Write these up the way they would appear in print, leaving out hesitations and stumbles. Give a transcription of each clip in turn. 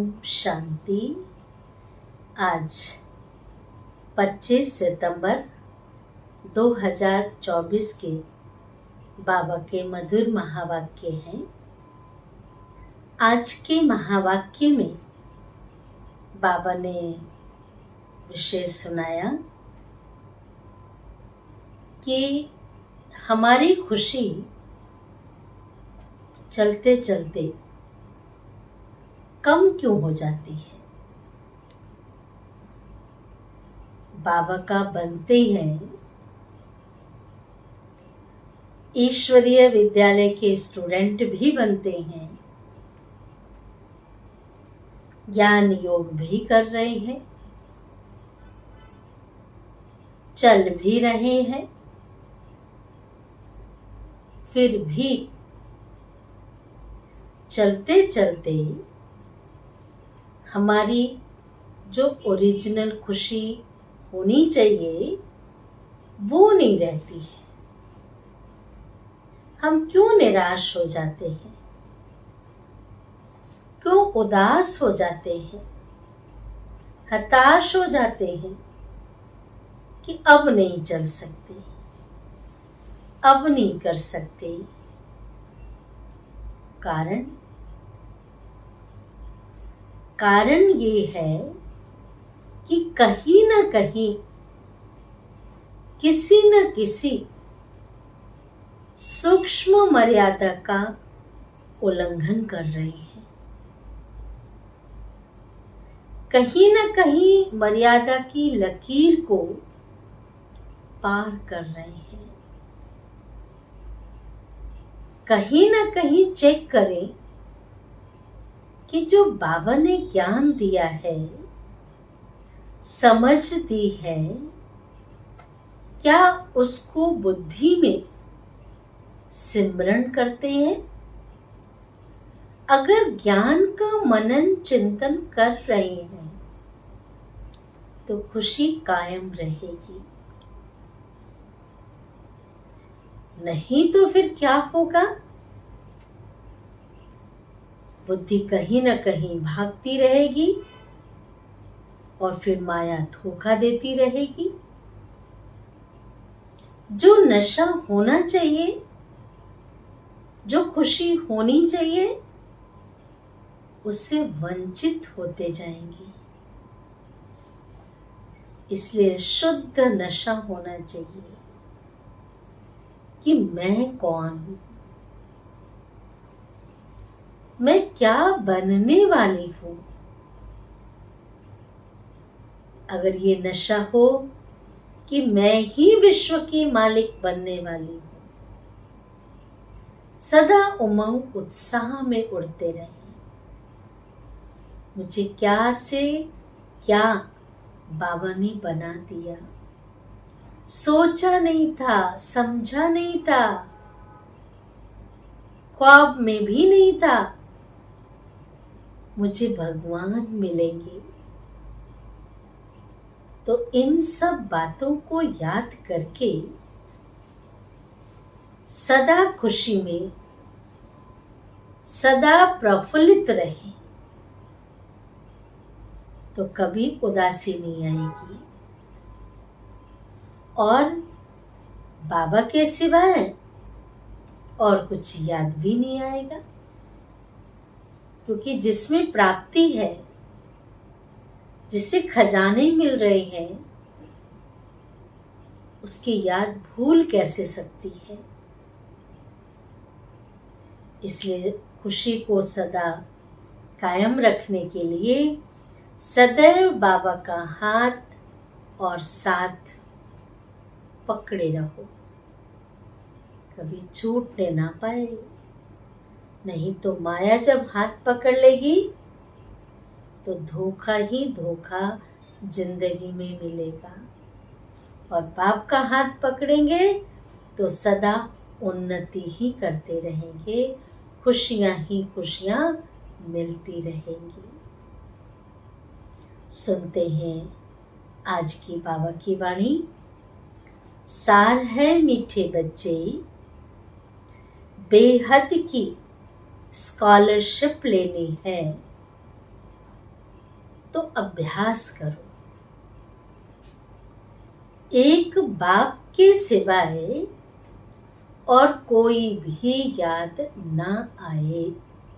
ओम शांति। आज 25 सितंबर 2024 के बाबा के मधुर महावाक्य हैं। आज के महावाक्य में बाबा ने विशेष सुनाया कि हमारी खुशी चलते चलते कम क्यों हो जाती है। बाबा का बनते हैं ईश्वरीय विद्यालय के स्टूडेंट भी बनते हैं, ज्ञान योग भी कर रहे हैं, चल भी रहे हैं, फिर भी चलते चलते हमारी जो ओरिजिनल खुशी होनी चाहिए वो नहीं रहती है। हम क्यों निराश हो जाते हैं, क्यों उदास हो जाते हैं, हताश हो जाते हैं कि अब नहीं चल सकते, अब नहीं कर सकते। कारण ये है कि कहीं ना कहीं किसी न किसी सूक्ष्म मर्यादा का उल्लंघन कर रहे हैं, कहीं ना कहीं मर्यादा की लकीर को पार कर रहे हैं। कहीं ना कहीं चेक करें कि जो बाबा ने ज्ञान दिया है, समझ दी है, क्या उसको बुद्धि में सिमरण करते हैं। अगर ज्ञान का मनन चिंतन कर रहे हैं तो खुशी कायम रहेगी, नहीं तो फिर क्या होगा। बुद्धि कहीं न कहीं भागती रहेगी और फिर माया धोखा देती रहेगी। जो नशा होना चाहिए, जो खुशी होनी चाहिए, उससे वंचित होते जाएंगे। इसलिए शुद्ध नशा होना चाहिए कि मैं कौन हूं, मैं क्या बनने वाली हूं। अगर ये नशा हो कि मैं ही विश्व की मालिक बनने वाली हूं, सदा उमंग उत्साह में उड़ते रहे। मुझे क्या से क्या बाबा ने बना दिया, सोचा नहीं था, समझा नहीं था, ख्वाब में भी नहीं था मुझे भगवान मिलेंगे। तो इन सब बातों को याद करके सदा खुशी में, सदा प्रफुल्लित रहे तो कभी उदासी नहीं आएगी। और बाबा के सिवाय और कुछ याद भी नहीं आएगा, क्योंकि जिसमें प्राप्ति है, जिससे खजाने मिल रहे हैं, उसकी याद भूल कैसे सकती है। इसलिए खुशी को सदा कायम रखने के लिए सदैव बाबा का हाथ और साथ पकड़े रहो, कभी छूटने ना पाए। नहीं तो माया जब हाथ पकड़ लेगी तो धोखा ही धोखा जिंदगी में मिलेगा। और बाप का हाथ पकड़ेंगे तो सदा उन्नति ही करते रहेंगे, खुशियां ही खुशियां मिलती रहेंगी। सुनते हैं आज की बाबा की वाणी। सार है मीठे बच्चे, बेहद की स्कॉलरशिप लेनी है, तो अभ्यास करो। एक बाप के सिवाय और कोई भी याद ना आए।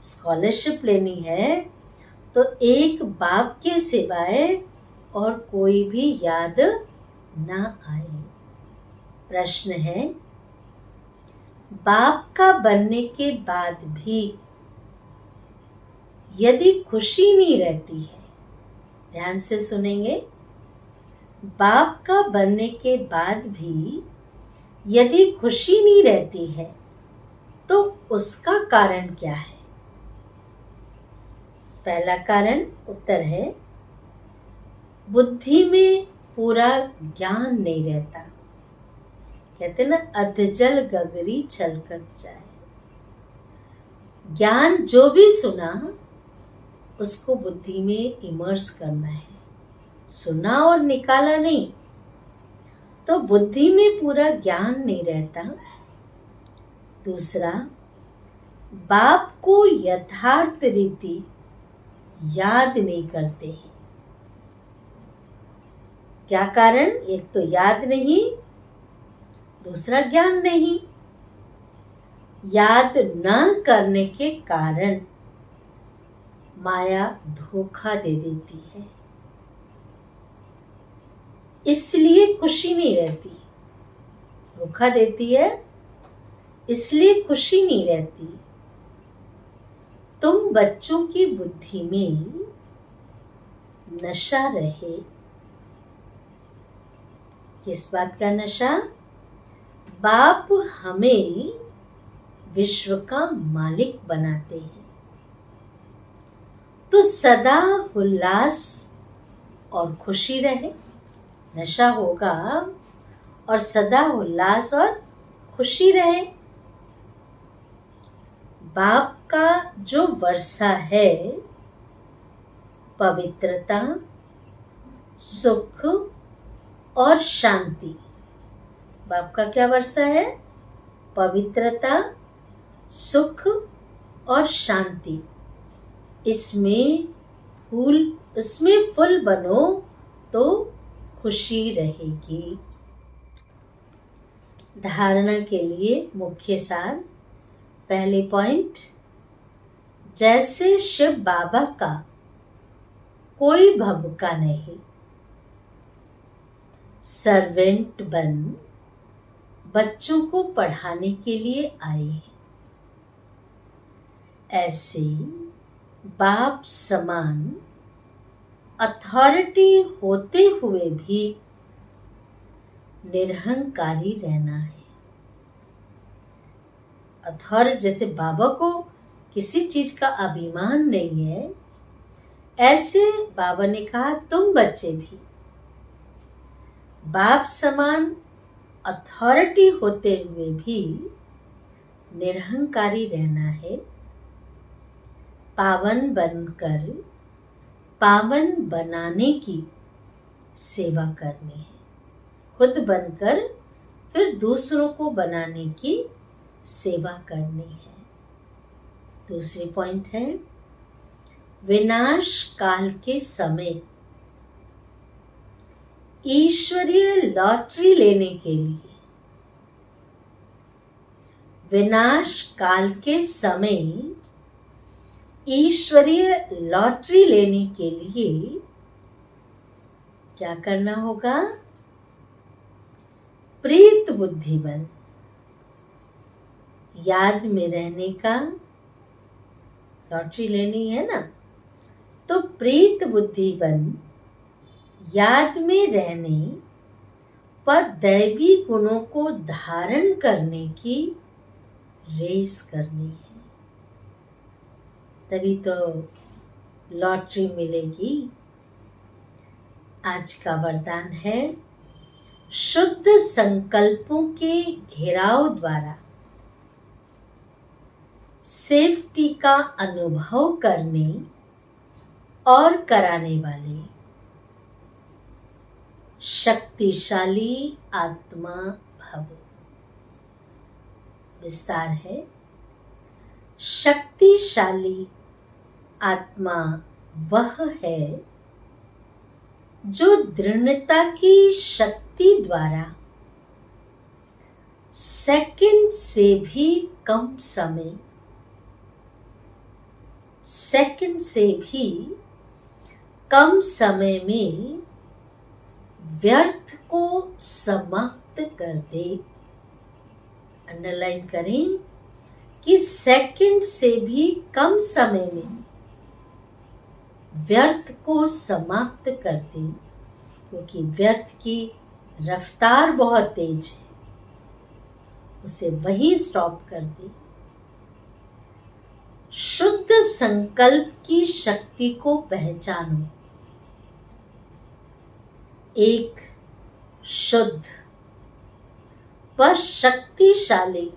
स्कॉलरशिप लेनी है तो एक बाप के सिवाय और कोई भी याद ना आए। प्रश्न है, बाप का बनने के बाद भी यदि खुशी नहीं रहती है, ध्यान से सुनेंगे, बाप का बनने के बाद भी यदि खुशी नहीं रहती है तो उसका कारण क्या है? पहला कारण उत्तर है, बुद्धि में पूरा ज्ञान नहीं रहता। कहते ना, अधजल गगरी छलकत जाए। ज्ञान जो भी सुना उसको बुद्धि में इमर्स करना है, सुना और निकाला नहीं, तो बुद्धि में पूरा ज्ञान नहीं रहता। दूसरा, बाप को यथार्थ रीति याद नहीं करते हैं। क्या कारण? एक तो याद नहीं, दूसरा ज्ञान नहीं। याद न करने के कारण माया धोखा दे देती है, इसलिए खुशी नहीं रहती। धोखा देती है इसलिए खुशी नहीं रहती। तुम बच्चों की बुद्धि में नशा रहे। किस बात का नशा? बाप हमें विश्व का मालिक बनाते हैं, तो सदा उल्लास और खुशी रहे। नशा होगा और सदा उल्लास और खुशी रहे। बाप का जो वर्षा है, पवित्रता, सुख और शांति। बाप का क्या वर्षा है? पवित्रता, सुख और शांति। इसमें फुल बनो तो खुशी रहेगी। धारणा के लिए मुख्य सार। पहले पॉइंट, जैसे शिव बाबा का कोई भभका नहीं, सर्वेंट बन बच्चों को पढ़ाने के लिए आए हैं, ऐसे बाप समान अथॉरिटी होते हुए भी निरहंकारी रहना है। अथॉरिटी, जैसे बाबा को किसी चीज का अभिमान नहीं है, ऐसे बाबा ने कहा तुम बच्चे भी बाप समान अथॉरिटी होते हुए भी निरहंकारी रहना है। पावन बनकर पावन बनाने की सेवा करनी है। खुद बनकर फिर दूसरों को बनाने की सेवा करनी है। दूसरी पॉइंट है, विनाश काल के समय ईश्वरीय लॉटरी लेने के लिए, विनाश काल के समय ईश्वरीय लॉटरी लेने के लिए क्या करना होगा? प्रीत बुद्धि बन, याद में रहने का। लॉटरी लेनी है ना, तो प्रीत बुद्धि बन याद में रहने पर दैवी गुणों को धारण करने की रेस करनी है, तभी तो लॉटरी मिलेगी। आज का वरदान है, शुद्ध संकल्पों के घेराव द्वारा सेफ्टी का अनुभव करने और कराने वाले शक्तिशाली आत्मा भव। विस्तार है, शक्तिशाली आत्मा वह है जो दृढ़ता की शक्ति द्वारा सेकंड से भी कम समय, सेकंड से भी कम समय में व्यर्थ को समाप्त कर दे। अंडरलाइन करें कि सेकंड से भी कम समय में व्यर्थ को समाप्त कर दे, क्योंकि व्यर्थ की रफ्तार बहुत तेज है, उसे वही स्टॉप कर दे। शुद्ध संकल्प की शक्ति को पहचानो। एक शुद्ध व शक्तिशाली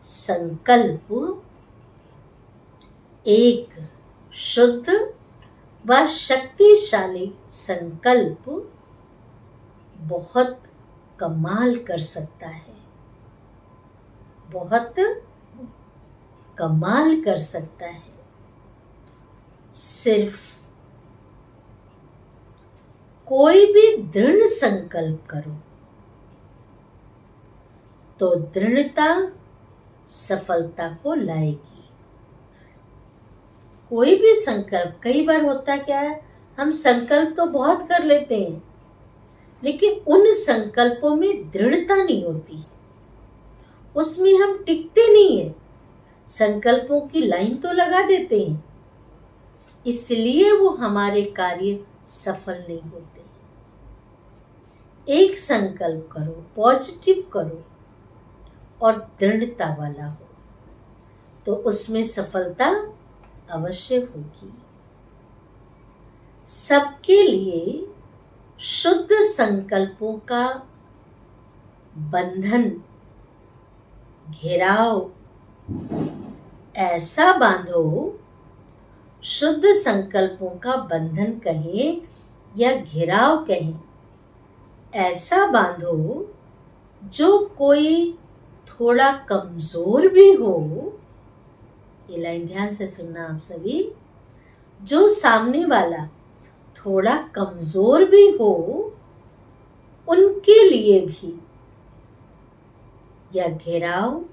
संकल्प, एक शुद्ध व शक्तिशाली संकल्प बहुत कमाल कर सकता है, बहुत कमाल कर सकता है। सिर्फ कोई भी दृढ़ संकल्प करो तो दृढ़ता सफलता को लाएगी। कोई भी संकल्प, कई बार होता क्या है, हम संकल्प तो बहुत कर लेते हैं लेकिन उन संकल्पों में दृढ़ता नहीं होती, उसमें हम टिकते नहीं है। संकल्पों की लाइन तो लगा देते हैं, इसलिए वो हमारे कार्य सफल नहीं होते। एक संकल्प करो, पॉजिटिव करो और दृढ़ता वाला हो, तो उसमें सफलता अवश्य होगी। सबके लिए शुद्ध संकल्पों का बंधन, घेराव ऐसा बांधो, शुद्ध संकल्पों का बंधन कहें या घेराव कहें, ऐसा बांधो जो कोई थोड़ा कमजोर भी हो, ये लाइन ध्यान से सुनना आप सभी, जो सामने वाला थोड़ा कमजोर भी हो उनके लिए भी यह घेराव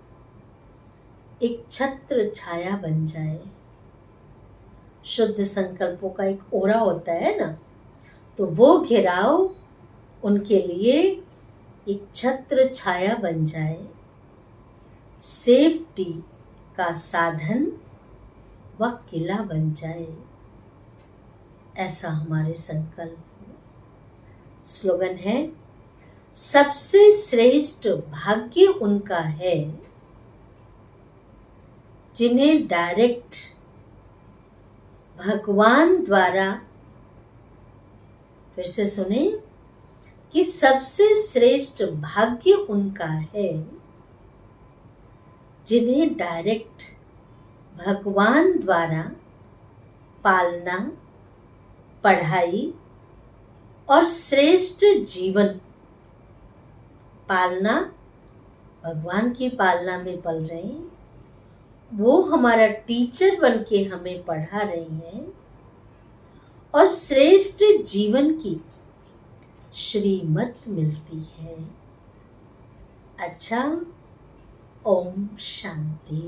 एक छत्र छाया बन जाए। शुद्ध संकल्पों का एक ओरा होता है ना, तो वो घेराव उनके लिए एक छत्र छाया बन जाए, सेफ्टी का साधन व किला बन जाए। ऐसा हमारे संकल्प। स्लोगन है, सबसे श्रेष्ठ भाग्य उनका है जिन्हें डायरेक्ट भगवान द्वारा, फिर से सुने, कि सबसे श्रेष्ठ भाग्य उनका है जिन्हें डायरेक्ट भगवान द्वारा पालना, पढ़ाई और श्रेष्ठ जीवन, पालना, भगवान की पालना में पल रहे हैं, वो हमारा टीचर बन के हमें पढ़ा रहे हैं और श्रेष्ठ जीवन की श्रीमत मिलती है। अच्छा, ओम शांति।